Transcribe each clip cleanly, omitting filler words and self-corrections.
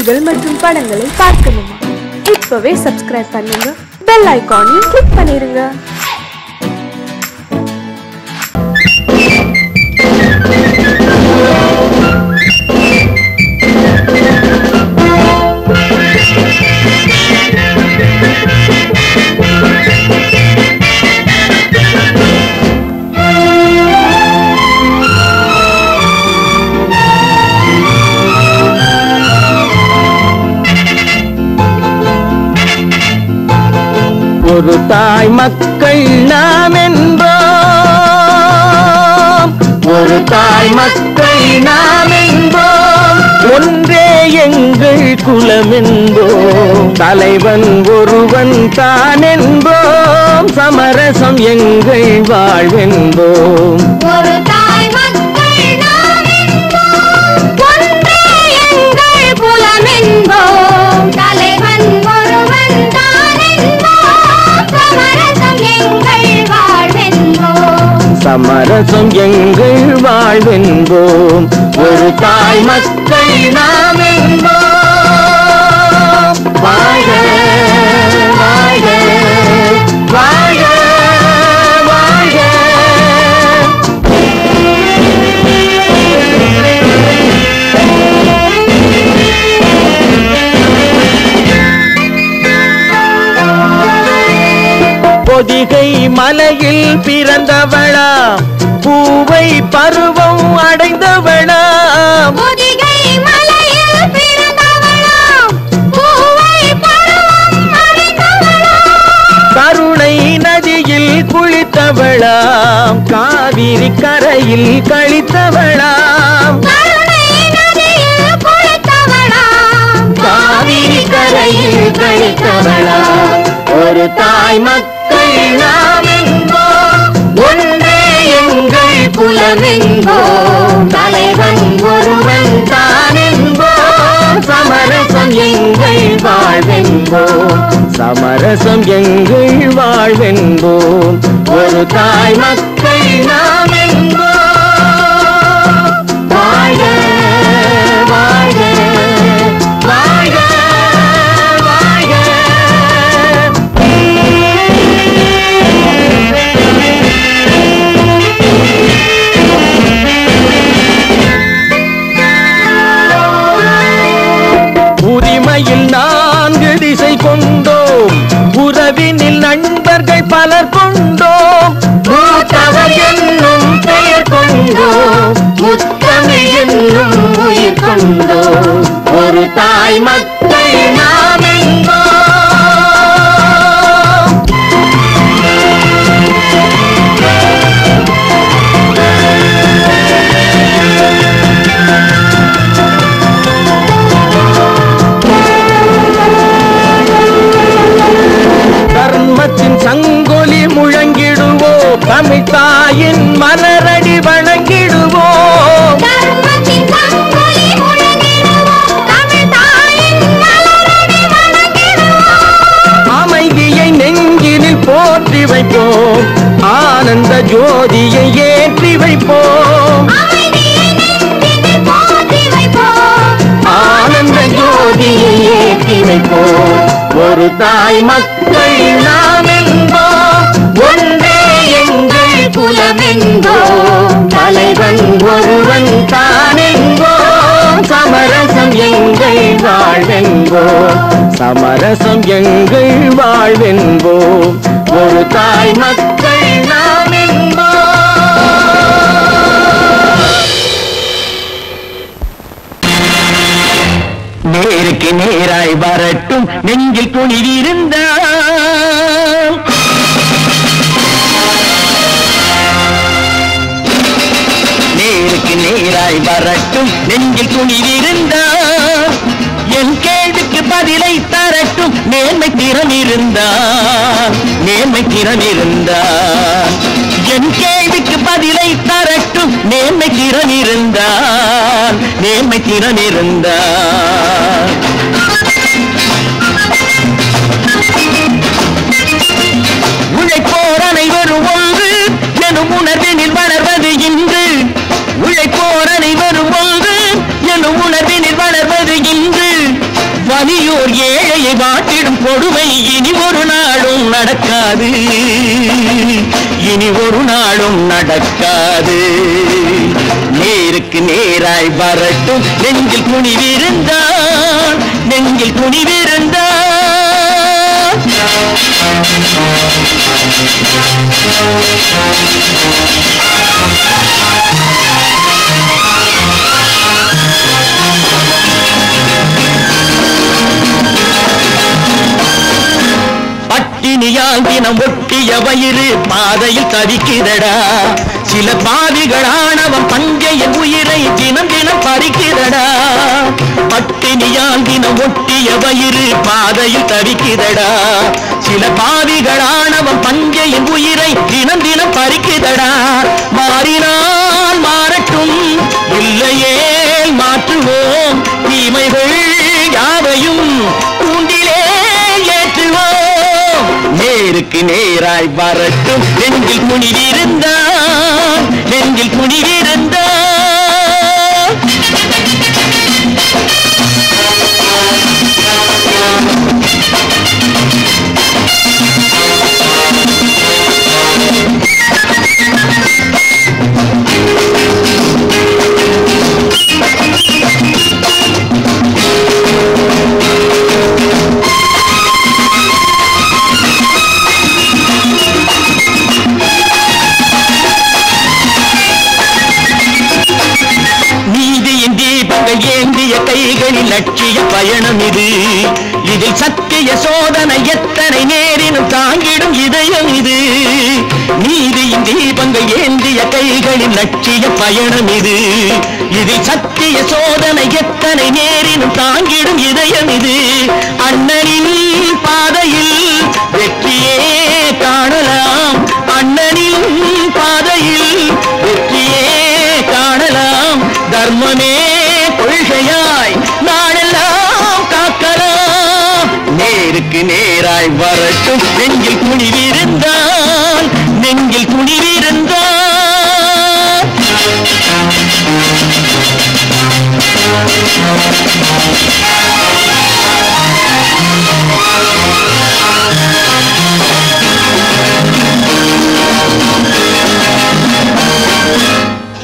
நிகழ்ச்சிகள் மற்றும் படங்களை பார்க்கணுமா? இப்பவே சப்ஸ்கிரைப் பண்ணுங்க, பெல் ஐகானையும் கிளிக் பண்ணிருங்க. ஒரு தாய் மக்கள் நாம் என்போம், ஒரு தாய் மக்கள் நாம் என்போம், ஒன்றே எங்கள் குலம் என்போம், தலைவன் ஒருவன் தான் என்போம், சமரசம் எங்கள் வாழ்வென்போம். ஒரு தாய் மக்கள் நாம் என்போம், ஒன்றே எங்கள் குலம் என்போம், தலைவன் ஒருவன் தான் என்போம், சமரசம் எங்கள் வாழ்வென்போம், சமரசம் எங்கள் வாழ்வென்போம். ஒரு தாய் மக்கள் நாம் என்போம். வாழ்க வாழ்க வாழ்க வாழ்க. பொதிகை மலையில் பிறந்தவளா, பூவை பருவம் அடைந்தவளா, பொதிகை மலையில் பிறந்தவளாம், பூவை பருவம் அடைந்தவளாம், கருணை நதியில் குளித்தவளாம், காவிரி கரையில் கழித்தவளாம், கருணை நதியில் குளித்தவளாம், காவிரி கரையில் கழித்தவளாம். ஒரு தாய் மக்கள் நாம் என்போம், ஒன்றே எங்கள் குலம் என்போம், தலைவன் ஒருவன் தான் என்போம், சமரசம் எங்கள் வாழ்வென்போம், சமரசம் எங்கள் வாழ்வென்போம். ஒரு தாய் மக்கள் நாம் என்போம். வாழ்க வாழ்க வாழ்க வாழ்க. உரிமையில் 4 திசை கொண்டோம், உறவினில் நண்பர்கள் பலர் கொண்டோம், மூத்தவர் என்னும் பெயர் கொண்டோம், முத்தமிழ் என்னும் உயிர் கொண்டோம். ஒரு தாய் மக்கள் நாம் என்போம். தர்மத்தின் சங்கொலி முழங்கிடுவோம், தமிழ் தாயின் மலரடி வணங்கிடுவோம், தர்மத்தின் சங்கொலி முழங்கிடுவோம், தமிழ் தாயின் மலரடி வணங்கிடுவோம், அமைதியை நெஞ்சினில் போற்றி வைப்போம், ஆனந்த ஜோதியை ஏற்றி வைப்போம், அமைதியை நெஞ்சினில் போற்றி வைப்போம், ஆனந்த ஜோதியை ஏற்றி வைப்போம். ஒரு தாய் மக்கள் நாம் என்போம், ஒன்றே எங்கள் குலம் என்போம், தலைவன் ஒருவன் தான் என்போம், சமரசம் எங்கள் வாழ்வென்போம், சமரசம் எங்கள் வாழ்வென்போம். ஒரு தாய் மக்கள் நாம் என்போம். நேருக்கு நேராய் வரட்டும் நெஞ்சில் துணிவிருந்தால், நேருக்கு நேராய் வரட்டும் நெஞ்சில் துணிவிருந்தால், என் கேள்விக்கு பதிலை தரட்டும் நேர்மை திறம் இருந்தால், நேர்மை திறம் இருந்தால், என் கேள்விக்கு பதிலை தரட்டும் நேர்மை திறம் இருந்தால், நேர்மை திறம் இருந்தால். உழைப்போர் அனைவரும் ஒன்று எனும் உணர்வினில் வளர்வது இன்று, உழைப்போர் அனைவரும் ஒன்று எனும் உணர்வினில் வளர்வது இன்று, கொடுமை இனி ஒரு நாளும் நடக்காது, இனி ஒரு நாளும் நடக்காது. நேருக்கு நேராய் வரட்டும் நெஞ்சில் துணிவிருந்தான், நெஞ்சில் துணிவிருந்தான். பட்டினியால் தினம் ஒட்டிய வயிறு பாதையில் தவிக்கிறடா. சில பாவிகளானவன் பஞ்சைய உயிரை தினம் தினம் பறிக்கிறடா. பட்டினியால் தினம் ஒட்டிய வயிறு பாதையில் தவிக்கிறடா. சில பாவிகளானவன் பஞ்சைய உயிரை தினம் தினம் பறிக்கிறடா. மாறினால் மாறட்டும், இல்லையே மாற்றுவோம், தீமைகள் யாவையும் கூண்டிலே ஏற்றுவோம். நேருக்கு நேராய் வரட்டும் நெஞ்சில் துணிவிருந்தான், நெஞ்சில் துணிவிருந்தான். ஏந்திய கைகளில் லட்சிய பயணம் இது. இதில் சத்திய சோதனை எத்தனை நேரினும் தாங்கிடும் இதயம் இது. நீதியின் தீபங்கள் ஏந்திய கைகளில் லட்சிய பயணம் இது. இதில் சத்திய சோதனை எத்தனை நேரினும் தாங்கிடும் இதயம் இது. அண்ணனின் பாதையில் வெற்றியே காணலாம், அண்ணனின் பாதையில் வெற்றியே காணலாம். தர்மமே கொள்கையாய் நாளெல்லாம் காக்கலாம். நேருக்கு நேராய் வரட்டும் நெஞ்சில் துணிவிருந்தான், நெஞ்சில் துணிவிருந்தான்.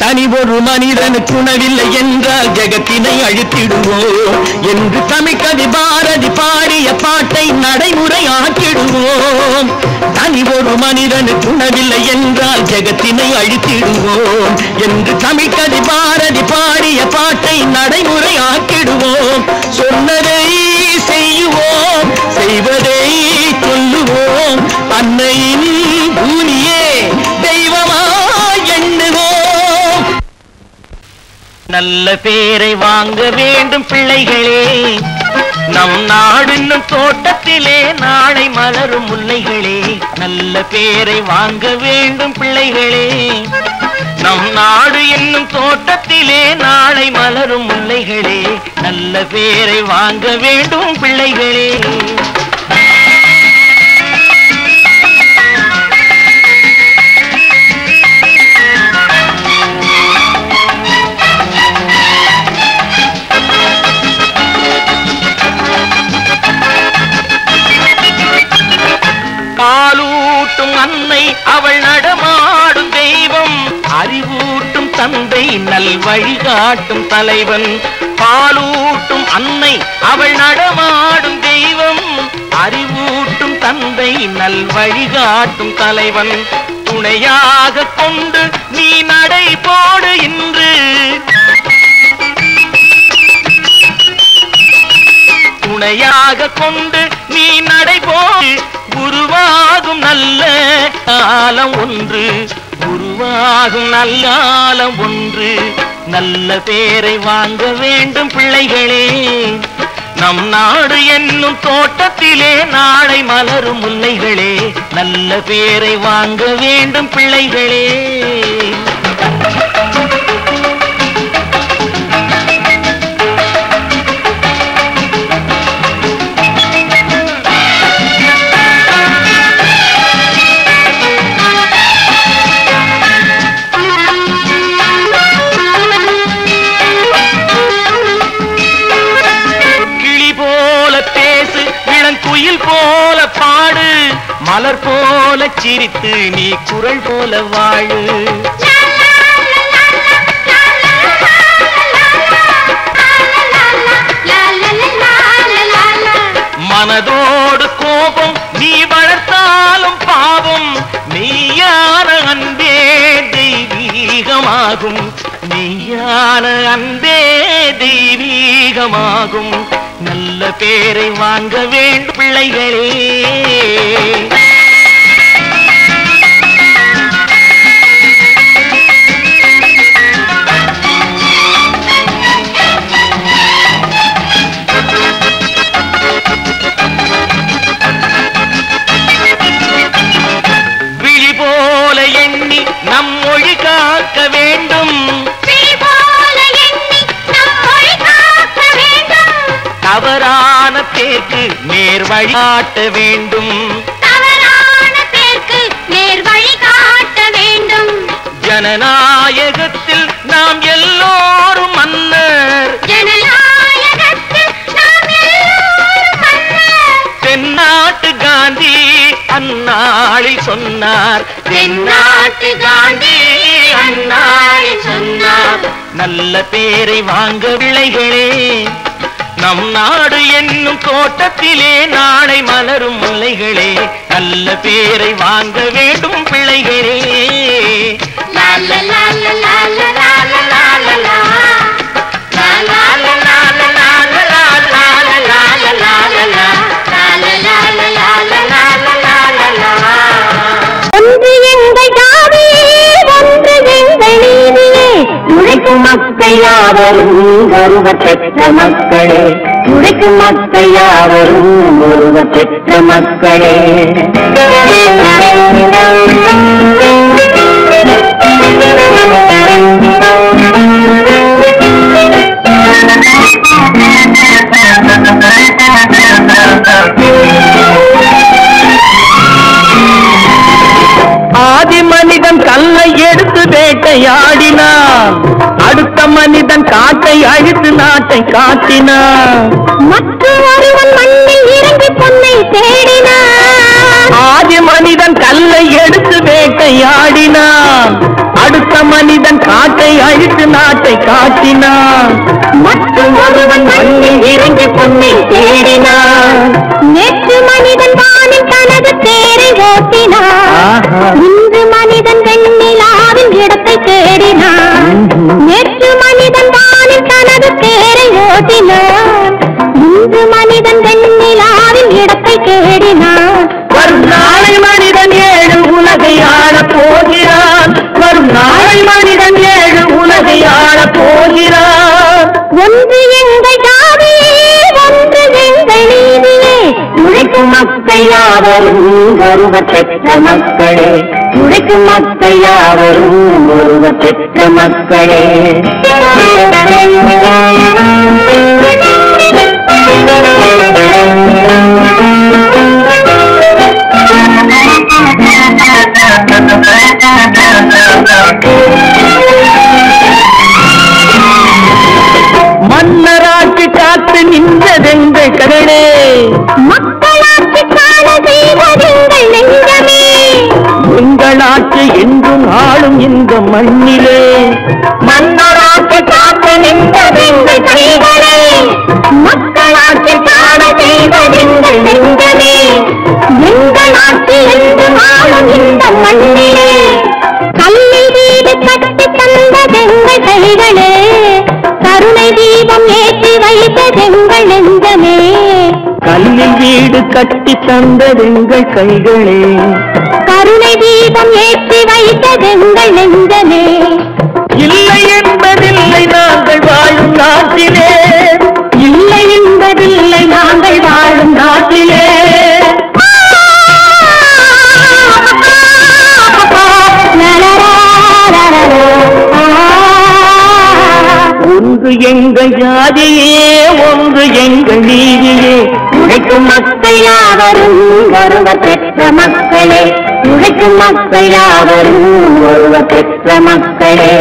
தனி ஒரு மனிதனுக்கு உணவில்லை என்றால் ஜெகத்தினை அழித்திடுவோம் என்று தமிழ்கவி பாரதி பாடிய பாட்டை நடைமுறையாக்கிடுவோம். தனி ஒரு மனிதனுக்கு உணவில்லை என்றால் ஜெகத்தினை அழித்திடுவோம் என்று தமிழ்கவி பாரதி பாடிய பாட்டை நடைமுறையாக்கிடுவோம். சொன்னதை செய்யுவோம், செய்வதை சொல்லுவோம், அன்னையின் பூமியே தெய்வமாய் எண்ணுவோம். நல்ல பேரை வாங்க வேண்டும் பிள்ளைகளே, நம் நாடு என்னும் தோட்டத்திலே நாளை மலரும் முல்லைகளே. நல்ல பேரை வாங்க வேண்டும் பிள்ளைகளே, நம் நாடு என்னும் தோட்டத்திலே நாளை மலரும் முல்லைகளே. நல்ல பேரை வாங்க வேண்டும் பிள்ளைகளே. பாலூட்டும் அன்னை அவள் நடமாடும் தெய்வம், அறிவூட்டும் தந்தை நல் வழிகாட்டும் தலைவன். பாலூட்டும் அன்னை அவள் நடமாடும் தெய்வம், அறிவூட்டும் தந்தை நல் வழிகாட்டும் தலைவன். துணையாக கொண்டு நீ நடை போடு இன்று, துணையாக கொண்டு நீ நடைபோடு. உருவாகும் நல்ல காலம் ஒன்று, உருவாகும் நல்ல காலம் ஒன்று. நல்ல பேரை வாங்க வேண்டும் பிள்ளைகளே, நம் நாடு என்னும் தோட்டத்திலே நாளை மலரும் முல்லைகளே. நல்ல பேரை வாங்க வேண்டும் பிள்ளைகளே. குயில் போ மலர் போல சிரித்து நீ குரல் போல வாழு. மனதோடு கோபம் நீ வளர்த்தாலும் பாவம், மெய்யான அன்பே தெய்வீகமாகும். மெய்யான அன்பே தெய்வீகமாகும். நல்ல பேரை வாங்க வேண்டும் பிள்ளைகளே. நம் மொழி காக்க வேண்டும், தவறான பேருக்கு நேர் வழிகாட்ட வேண்டும். ஜனநாயகத்தில் நாம் எல்லோரும் மன்னர், தென்னாட்டு காந்தி அந்நாளில் சொன்னார். தென்னாட்டு காந்தி அந்நாளில் சொன்னார். நல்ல பேரை வாங்க விளைகளே, நம் நாடு என்னும் தோட்டத்திலே நாளை மலரும் முல்லைகளே. நல்ல பேரை வாங்க வேண்டும் பிள்ளைகளே. மக்கள் யாவரும் ஒருவர் பெற்ற மக்களே, உழைக்கும் மக்கள் யாவரும் ஒருவர் பெற்ற மக்களே. ஆதி மனிதன் கல்லை எடுத்து வேட்டையாடினான், அடுத்த மனிதன் காட்டை அழித்து நாட்டை காட்டினான். மற்றொருவன் மண்ணில் இறங்கி பொன்னை தேடினான். ஆதி மனிதன் கல்லை எடுத்து வேட்டையாடினான், அடுத்த மனிதன் காட்டை அழித்து நாட்டை காட்டினான். மற்றொருவன் மண்ணில் இறங்கி பொன்னை தேடினான். நேற்று மனிதன் வானில் தனது தேரை ஓட்டினான், இன்று மனிதன் வெண்ணிலாவின் இடத்தை தேடினான். நேற்று மனிதன் வானில் தனது தேரை ஓட்டினான், இன்று மனிதன் வெண்ணிலாவின் இடத்தை தேடினான். வரும் நாளை மனிதன் ஏழு உலகை ஆளப் போகிறான், வரும் நாளை மனிதன் ஏழு உலகை ஆளப் போகிறான். ஒன்று எங்கள் ஜாதியே, ஒன்று எங்கள் நீதியே, உழைக்கும் மக்கள் யாவரும் ஒருவர் பெற்ற மக்களே, உழைக்கும் மக்கள் யாவரும் ஒருவர் பெற்ற மக்களே. மன்னராட்சி காத்து நின்றதெங்கள் கடலே, மக்களாட்சி காண செய்வதெங்கள் நெஞ்சமே, உங்களாட்சி என்றும் ஆளும் இந்த மண்ணிலே. மன்னராட்சி காத்து நின்றதெங்கள் கைகளே, மக்களாட்சி காண செய்வதெங்கள் நெஞ்சமே, எங்களாட்சி என்றும் ஆளும் இந்த மண்ணிலே. கல்லில் வீடு கட்டி தந்ததெங்கள் கைகளே, கருணை தீபம் ஏற்றி வைத்ததெங்கள் நெஞ்சமே. கல்லில் வீடு கட்டி தந்ததெங்கள் கைகளே, கருணை தீபம் ஏற்றி வைத்ததெங்கள் நெஞ்சமே. இல்லை என்பதில்லை நாங்கள் வாழும் நாட்டிலே, இல்லை என்பதில்லை நாங்கள் வாழும் நாட்டிலே. ஒன்று எங்கள் ஜாதியே, ஒன்று எங்கள் நீதியே, உழைக்கும் மக்கள் யாவரும் ஒருவர் பெற்ற மக்களே, உழைக்கும் மக்கள் யாவரும் ஒருவர் பெற்ற மக்களே.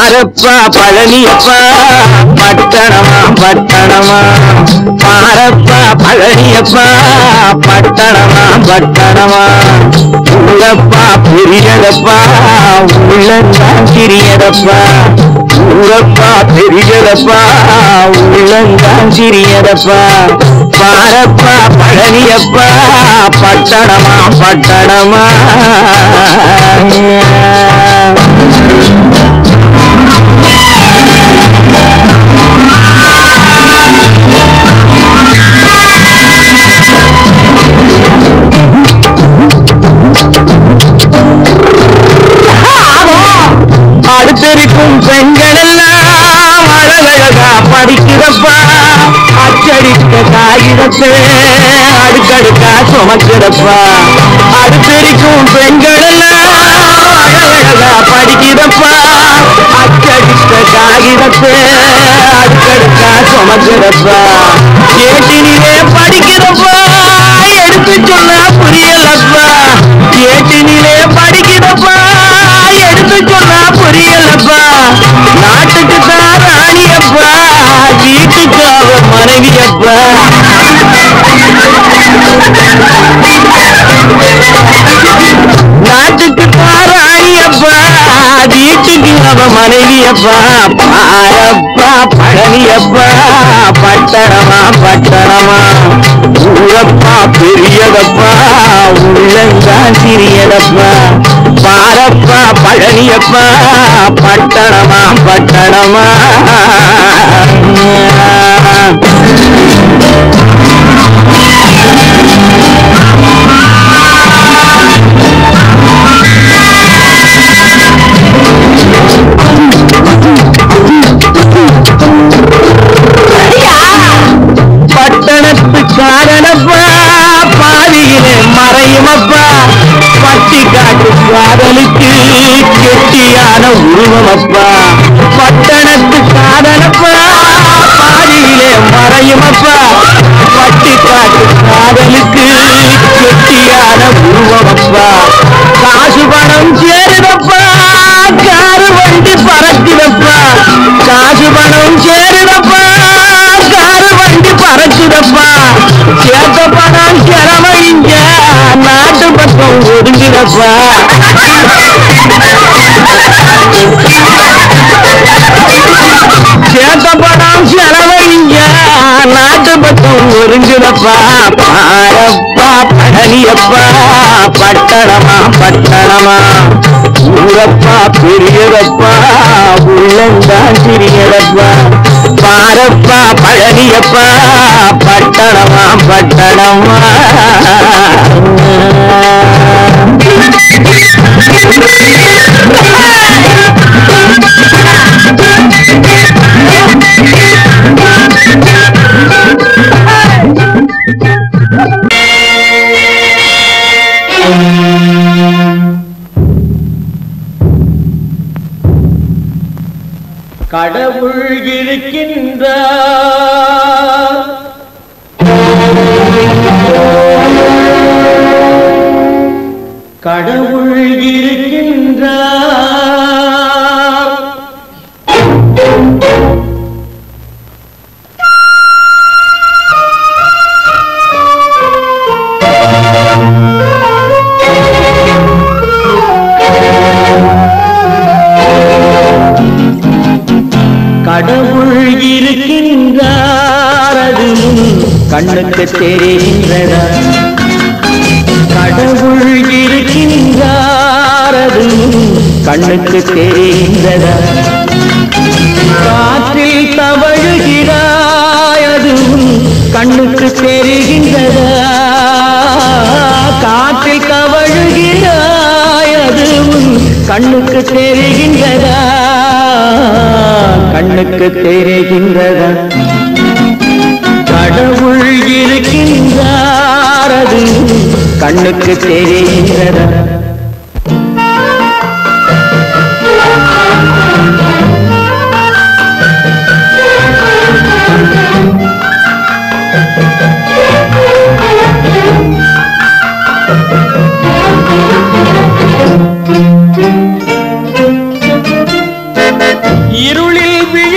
பாரப்பா பழனியப்பா பட்டணமா பட்டணமா பாரப்பா பழனியப்பா பட்டணமா பட்டணமா ஊரப்பா பெரியதப்பா உள்ளந்தான் சிறியதப்பா ஊரப்பா பெரியதப்பா உள்ளந்தான் சிறியதப்பா பாரப்பா பழனியப்பா பட்டணமா பட்டணமா அடுத்திருக்கும் பெண்கள் எல்லாம் அழகழகா படிக்கிறப்பா அச்சடிக்க காகிதத்தை அடுக்கடுக்கா சுமக்கிறப்பா அடுத்திருக்கும் பெண்கள் எல்லாம் அழகழகா படிக்கிறப்பா அச்சடிக்க காகிதத்தை அடுக்கடுக்கா சுமக்கிறப்பா ஏட்டினிலே படிக்கிறப்பா எடுத்து சொன்னா புரியலப்பா ஏட்டினிலே படிக்கிறப்பா எடுத்து சொன்னா புரியலப்பா நாட்டுக்கு தான் ராணியப்பா வீட்டுக்கு அவ மனைவியப்பா நாட்டுக்கு தான் ராணியப்பா வீட்டுக்கு அவ மனைவியப்பா பாரப்பா பழனியப்பா பட்டணமா பட்டணமா ஊரப்பா பெரியதப்பா உள்ளந்தான் சிறியதப்பா பாரப்பா பழனியப்பா பட்டணமா பட்டணமா பட்டணத்து காரணப்பா பாதியிலே மறையுமப்பா பட்டி காட்டு காதலுக்கு கெட்டியான உருவமப்பா பட்டணத்து காதலப்பா பாதியிலே மறையுமப்பா பட்டி காட்டு காதலுக்கு கெட்டியான உருவமப்பா காசு பணம் சேருதப்பா காரு வண்டி பறக்குதப்பா காசு பணம் சேருதப்பா காரு வண்டி பறக்குதப்பா சேர்த்த பணம் செலவழிங்க நாட்டு பக்கம் ஒதுங்குதப்பா சேர்த்த பணம் செலவழிங்க நாட்டு பக்கம் ஒதுங்குதப்பா பாரப்பா பழனியப்பா பட்டணமா பட்டணமா ஊரப்பா பெரியதப்பா உள்ளந்தான் சிறியதப்பா பாரப்பா பழனியப்பா பட்டணமா பட்டணமா கடவுள் இருக்கின்றார் கடவுள் இருக்கின்றார் கடவுள் இருக்கின்றார் அது கண்ணுக்கு தெரிகின்றதா கடவுள் இருக்கின்றார் அது கண்ணுக்கு தெரிகின்றதா காற்றில் தவழுகிறாய் அது கண்ணுக்கு தெரிகின்றதா காற்றில் தவழுகிறாய் அது கண்ணுக்கு தெரிகின்றதா கண்ணுக்கு தெரிகின்றதா கடவுள் இருக்கின்றார் அது கண்ணுக்கு தெரிகின்றதா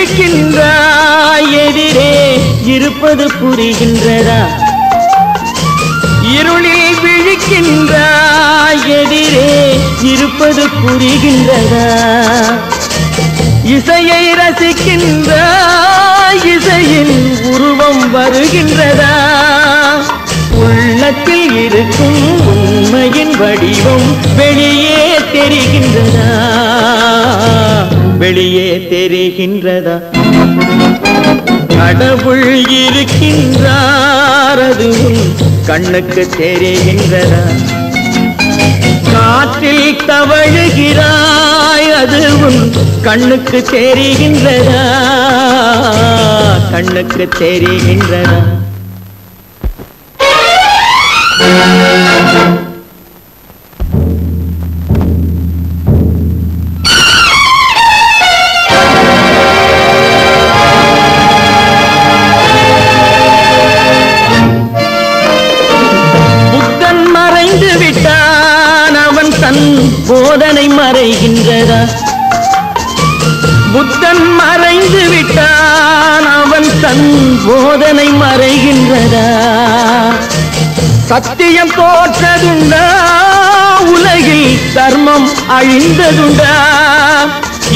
விழிக்கின்றாய் எதிரே இருப்பது புரிகின்றதா இருளில் விழிக்கின்றாய் எதிரே இருப்பது புரிகின்றதா இசையை ரசிக்கின்றாய் இசையின் உருவம் வருகின்றதா உள்ளத்தில் இருக்கும் உண்மையின் வடிவம் வெளியே தெரிகின்றதா வெளியே தெரிகின்றதா கடவுள் இருக்கின்றார் அது உன் கண்ணுக்கு தெரிகின்றதா காற்றில் தவழுகிறாய் அது உன் கண்ணுக்கு தெரிகின்றதா கண்ணுக்கு தெரிகின்றதா புத்தன் மறைந்து விட்டான் அவன் தன் போதனை மறைகின்றதா புத்தன் மறைந்து விட்டான் அவன் தன் போதனை மறைகின்றதா சத்தியம் தோற்றதுண்டா உலகில் தர்மம் அழிந்ததுண்டா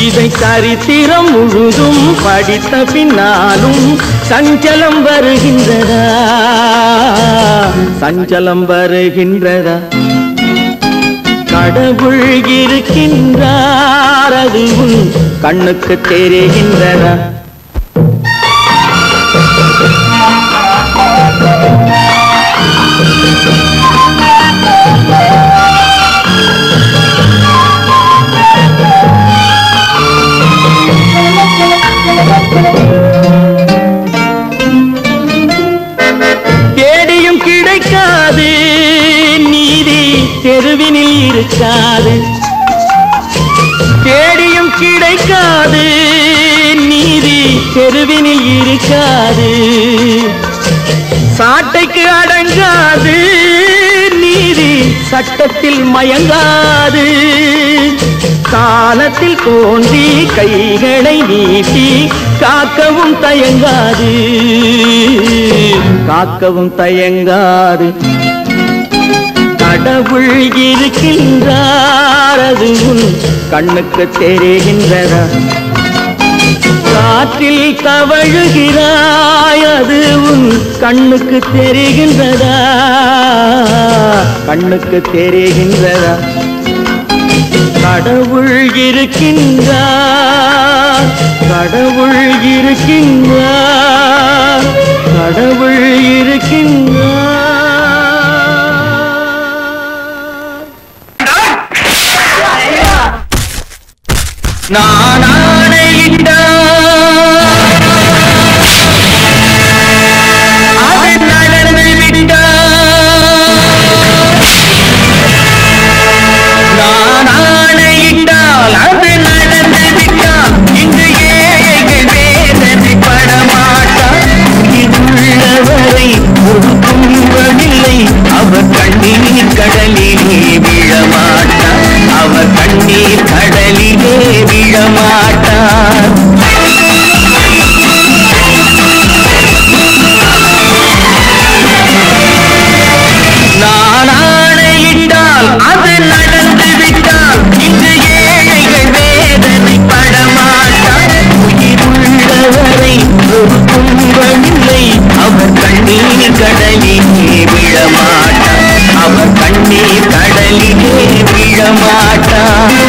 இதை சரித்திரம் முழுதும் படித்த பின்னாலும் சஞ்சலம் வருகின்றதா சஞ்சலம் வருகின்றதா கடவுள் இருக்கின்றார் அது உன் கண்ணுக்கு தெரிகின்றதா தேடியும் கிடைக்காது நீதி தெருவினில் இருக்காது தேடியும் கிடைக்காது நீதி தெருவினில் இருக்காது சாட்டைக்கு அடங்காது நீதி சட்டத்தில் மயங்காது காலத்தில் தோன்றி கைகளை நீட்டி காக்கவும் தயங்காது காக்கவும் தயங்காது கடவுள் இருக்கின்றார் அது உன் கண்ணுக்கு தெரிகின்றதா காற்றில் தவழுகிறாய் அது உன் கண்ணுக்கு தெரிகின்றதா கண்ணுக்கு தெரிகின்றதா கடவுள் இருக்கின்றார் கடவுள் இருக்கின்றார் கடவுள் இருக்கின்றார் நான் ஆணையிட்டார் அது நடந்து விட்டார் நான் ஆணையிட்டால் அது நடந்து விட்டால் இன்று ஏழைகள் வேதனை படமாட்டார் இதுள்ளவரை ஒரு துன்பமில்லை அவர் கண்ணீர் கடலிலே விழமாட்டார் அவர் கண்ணீர் கடலிலே விழமாட்டார் நான் ஆணையிட்டால் அது நடந்து விட்டால் இன்று ஏழைகள் வேதனை படமாட்டார் உயிருள்ளவரை ஒரு துன்பமில்லை அவர் கண்ணீர் கடலிலே விழமாட்டார் அவர் கண்ணீர் கடலிலே விழமாட்டார்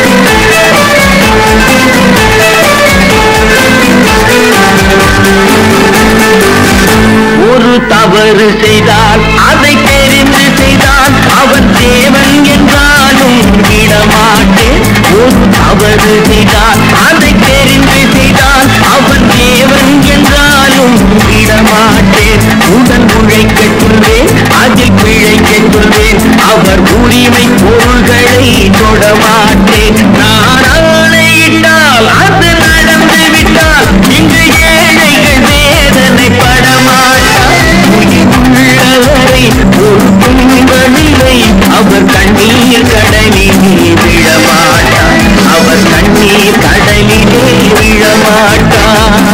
ஒரு தவறு செய்தால் அதை தெரிந்து செய்தால் அவன் தேவன் என்றாலும் விடமாட்டேன் ஒரு தவறு செய்தால் அதை தெரிந்து செய்தால் அவன் தேவன் என்றாலும் விடமாட்டேன் உடன் உழைக்கச் சொல்வேன் அதில் பிழைக்கச் சொல்வேன் அவர் உரிமை பொருள்களை தொடமாட்டேன் நான் ஆணையிட்டால் அது நடந்து விட்டால் இன்று ஏழைகள் வேதனை படமாட்டார் உயிருள்ளவரை ஒரு துன்பமில்லை அவர் கண்ணீர் கடலிலே விழமாட்டார் அவர் கண்ணீர் கடலிலே விழமாட்டார்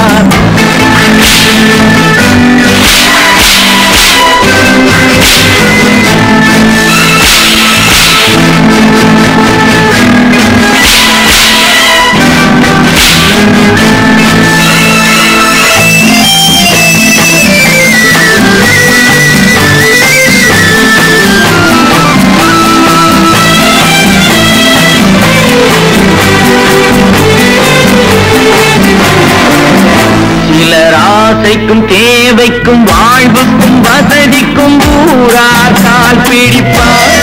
ஆசைக்கும் தேவைக்கும் வாழ்வுக்கும் வசதிக்கும் ஊரார் கால் பிடிப்பார்.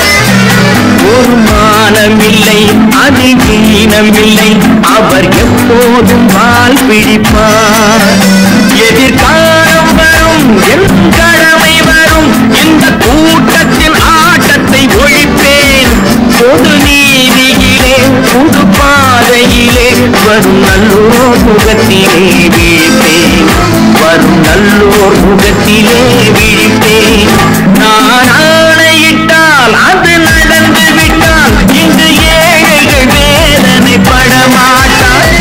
ஒரு மானமில்லை அதில் ஈனமில்லை அவர் எப்போதும் கால் பிடிப்பார். எதிர்காலம் வரும் என் கடமை வரும் இந்த கூட்டத்தின் ஆட்டத்தை ஒழிப்பேன். பொது நீதியிலே புது பாதையிலே வரும் நல்லோர் முகத்திலே விழிப்பேன். வரும் நல்லோர் முகத்திலே விழிப்பேன். நான் ஆணையிட்டால் அது நடந்து விட்டால் இங்கு ஏழைகள் வேதனைப்பட மாட்டார்.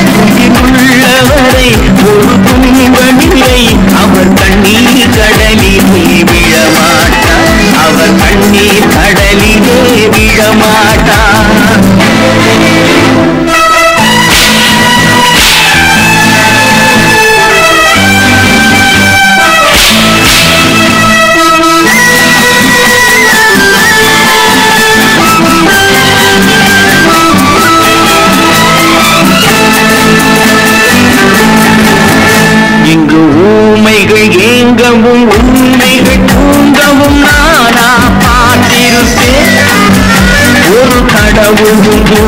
உள்ளவரை ஒரு துணிவனில்லை அவர் கண்ணீர் கடலிலே விழமாட்டார். அவர் கண்ணீர் கடலிலே விழமாட்டார். இங்கு ஊமைகள் ஏங்கவும் உண்மைகள் தூங்கவும் நானா பார்த்திருப்பேன். ஒரு கடவுள் உண்டு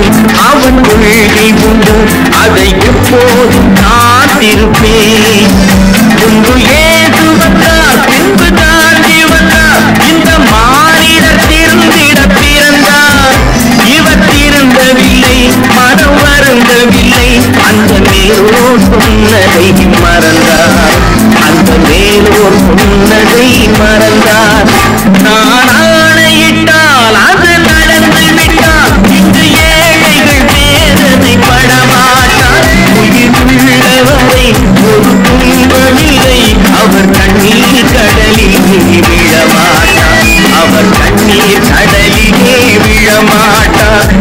அவன் கொள்கை உண்டு அதை எப்போதும் காத்திருப்பேன். முன்பு ஏது வந்தார் பின்பு தாண்டி வந்தார் இந்த மாநிலர் திருந்திட பிறந்தார். இவர் திருந்தவில்லை மனம் வருந்தவில்லை அந்த மேலோர் சொன்னதை மறந்தார். அந்த மேலோர் சொன்னதை மறந்தார். நான் ஆணையிட்டால் அது நடந்து விட்டால் இங்கு ஏழைகள் வேதனைப்பட மாட்டார். உயிருள்ளவரை ஒரு துன்பமில்லை அவர் கண்ணீர் கடலிலே விழமாட்டார். அவர் கண்ணீர் கடலிலே விழமாட்டார்.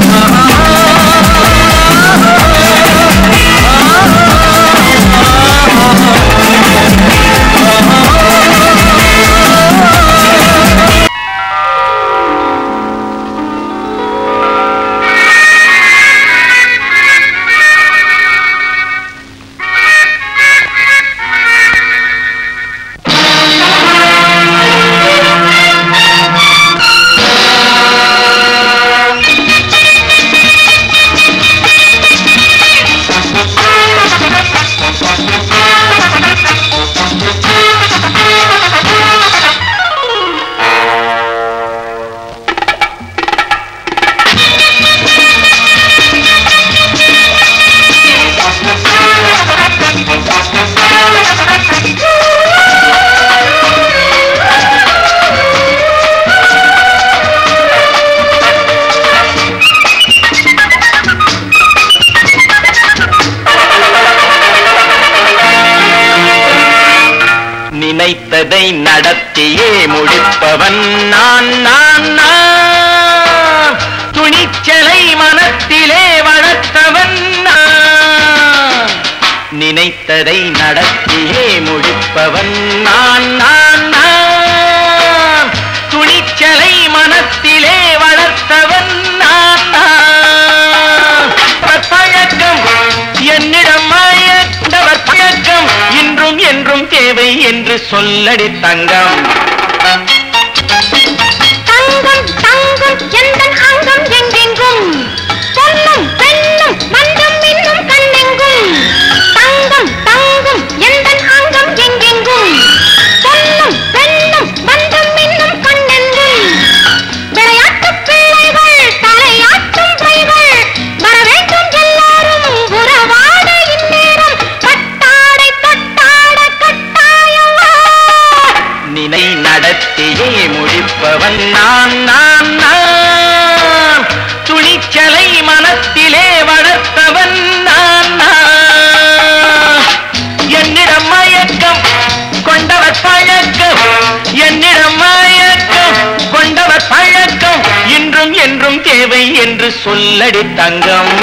நினைத்ததை நடத்தியே முடிப்பவன் நான் நான் நான். துணிச்சலை மனத்திலே வளர்த்தவன் நான். நினைத்ததை நடத்தியே முடிப்பவன் நான் நான் நான். துணிச்சலை மனத்திலே வளர்த்தவன் நான் நான். பழக்கம் என்னிடம் மயந்தவர் பழக்கம் இன்றும் என்றும் தேவை என்று சொல்லடி தங்கம். தங்கம் தங்கம் எந்தன் அங்கம் எங்கெங்கும் பொன்னும் பெண்ணும் மன்றம் இன்னும் கண்ணெங்கும். தங்கம் தங்கம் எந்தன் அங்கம் எங்கெங்கும் பொன்னும் பெண்ணும் மன்றம் இன்னும் கண்ணெங்கும். விளையாட்டு பிள்ளைகள் தலையாட்டும் கைகள் வர வேண்டும் எல்லாரும் உறவாட இந்நேரம் கட்டாடை தொட்டாட கட்டாயவா. நினை நடத்தியே முடிப்பவன் நான் நான் நான். துணிச்சலை மனத்திலே வளர்த்தவன் நான் நான். என்னிடம் மயக்கம் கொண்டவர் பழக்கம் என்னிடம் மயக்கம் கொண்டவர் பழக்கம் இன்றும் என்றும் தேவை என்று சொல்லடி தங்கம்.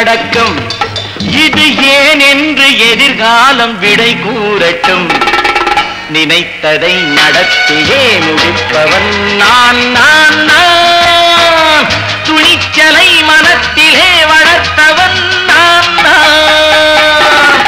அடக்கம் இது ஏன் என்று எதிர்காலம் விடை கூறட்டும் நினைத்ததை நடத்தியே முடிப்பவன் நான் நான் நான் துணிச்சலை மனத்திலே வளர்த்தவன் நான் நான்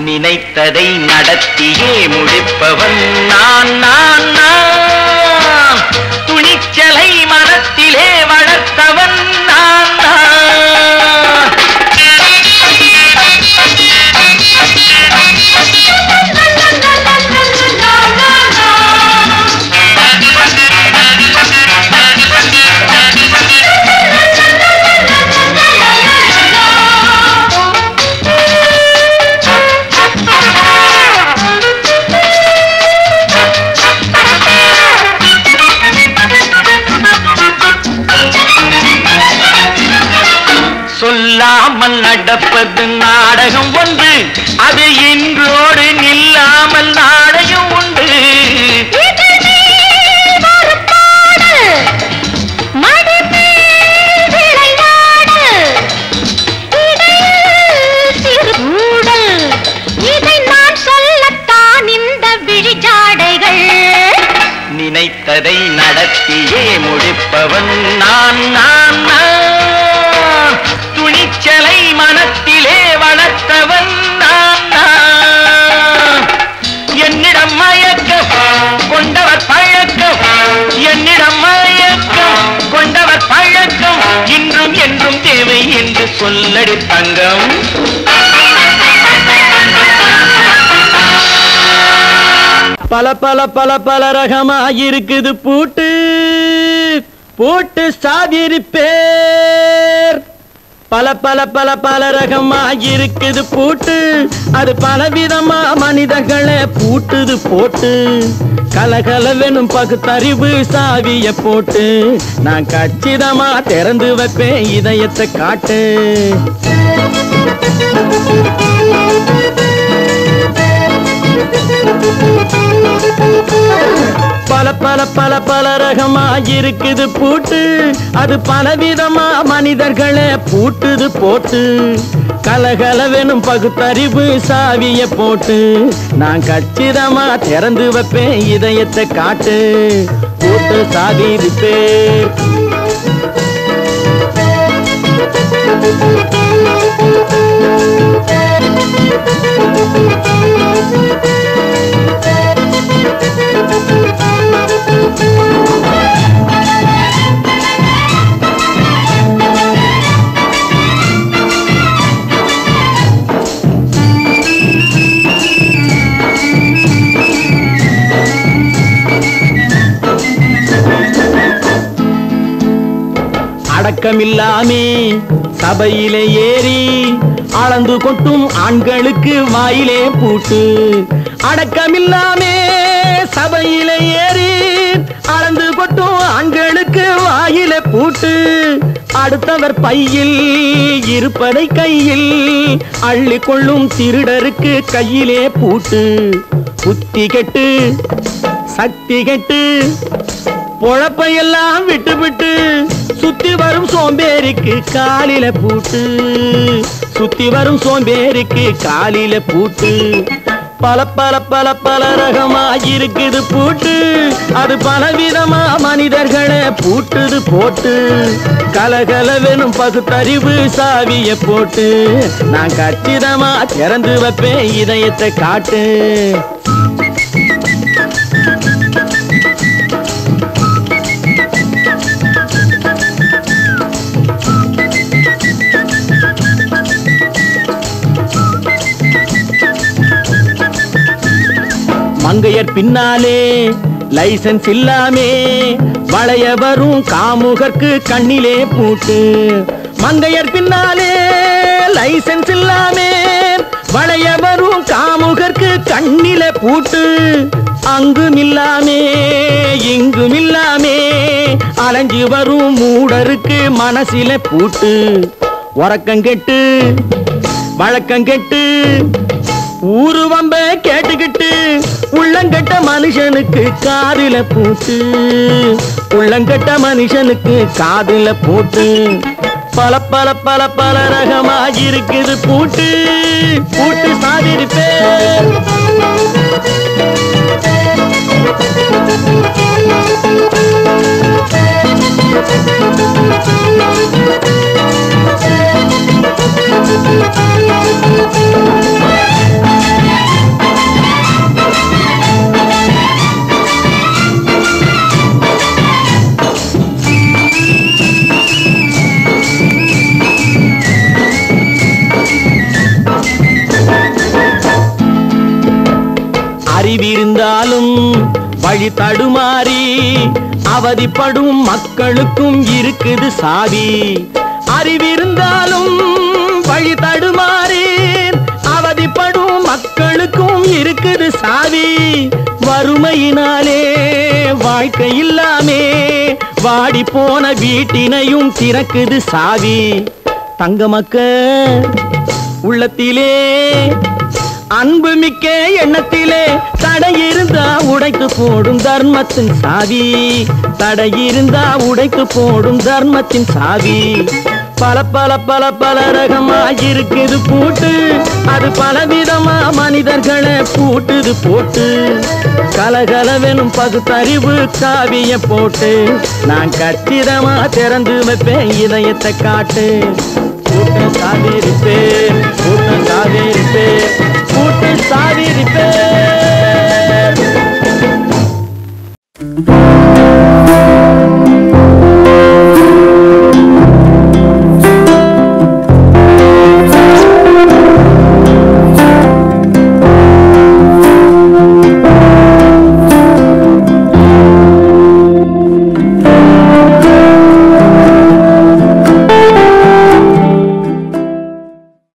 நினைத்ததை நடத்தியே முடிப்பவன் நான் நான் நான் துணிச்சலை மனத்திலே வளர்த்தவன் நான் சொல்லாமல் நடப்பது நாடகம் ஒன்று அது இன்றோடு நில்லாமல் நாடகம் உண்டு இதை நான் சொல்லத்தான் இந்த விழிஜாடைகள் நினைத்ததை நடத்தியே முடிப்பவன் நான் நான் நான் துணிச்சலை மனத்திலே வளர்த்தவன் நான் நான் என்னிடம் மயக்கம் கொண்டவர் பழக்கம் என்னிடம் மயக்கம் கொண்டவர் பழக்கம் இன்றும் என்றும் தேவை என்று சொல்லடி தங்கம் பல பல பல பல ரகமாயிருக்குது பூட்டு பூட்டு சாவிரி பேர் பல பல பல பல ரகமாயிருக்குது பூட்டு அது பலவிதமா மனிதர்களை பூட்டுது போட்டு கலகலவெனும் பகுத்தறிவு சாவிய போட்டு நான் கச்சிதமா திறந்து வைப்பேன் இதயத்தை காட்டு பல பல பல பல ரகமாயிருக்குது பூட்டு அது பலவிதமா மனிதர்களை பூட்டுது போட்டு கலகலவெனும் பகுத்தறிவு சாவிய போட்டு நான் கச்சிதமா திறந்து வைப்பேன் இதயத்தை காட்டு பூட்டு சாவி பேர் அடக்கமில்லாமே சபையிலே ஏறி அளந்து கொட்டும் ஆண்களுக்கு வாயிலே பூட்டு அடக்கமில்லாமே சபையிலே ஏறி அளந்து கொட்டும் ஆண்களுக்கு வாயிலே பூட்டு அடுத்தவர் பையில் இருப்பதை கையில் அள்ளி கொள்ளும் திருடருக்கு கையிலே பூட்டு புத்தி கெட்டு சக்தி கெட்டு பொழப்பையெல்லாம் விட்டு விட்டு சுத்தி வரும் சோம்பேறிக்கு காலில பூட்டு சுத்தி வரும் சோம்பேறிக்கு காலில பூட்டு பல பல பல பல ரகமாயிருக்குது பூட்டு அது பலவிதமா மனிதர்களை பூட்டுது போட்டு கலகலவெனும் பகுத்தறிவு சாவிய போட்டு நான் கச்சிதமா திறந்து வைப்பேன் இதயத்தை காட்டு மங்கையர் பின்னாலே லைசன்ஸ் இல்லாமே வளைய வரும் காமுகர்க்கு கண்ணிலே பூட்டு. மங்கையர் பின்னாலே லைசன்ஸ் இல்லாமே வளைய வரும் காமுகர்க்கு கண்ணிலே பூட்டு. அங்கும் இல்லாமே இங்கும் இல்லாமே அலைஞ்சு வரும் மூடருக்கு மனசில பூட்டு. உறக்கங்கெட்டு வழக்கங்கெட்டு ஊருவம்ப கேட்டுக்கிட்டு உள்ளங்கட்ட மனுஷனுக்கு காதில பூட்டு. உள்ளங்கட்ட மனுஷனுக்கு காதில பூட்டு. பல பல பல பல ரகமாயிருக்குது பூட்டு. பூட்டு சாதிருப்பே அறிவிருந்தாலும் வழி தடுமாறி அவதிப்படும் மக்களுக்கும் இருக்குது சாவி. அறிவிருந்தாலும் வழி தடுமாறி அவதிப்படும் மக்களுக்கும் இருக்குது சாவி. வறுமையினாலே வாழ்க்கை இல்லாமே வாடி போன வீட்டினையும் திறக்குது சாவி. தங்க மக்க உள்ளத்திலே அன்பு மிக்க எண்ணத்திலே தடையிருந்தா உடைத்து போடும் தர்மத்தின் சாவி. தடையிருந்தா உடைத்து போடும் தர்மத்தின் சாவி. பல பல பல பல ரகமாயிருக்குது பூட்டு. அது பலவிதமா மனிதர்களை பூட்டுது போட்டு. கலகலவெனும் பகுத்தறிவு காவிய போட்டு நான் கச்சிதமா திறந்து வைப்பேன் இதயத்தை காட்டு. கூட்டம் சாதிருப்பே கூட்டம் சாதிருப்பே கூட்டு சாதிருப்பே.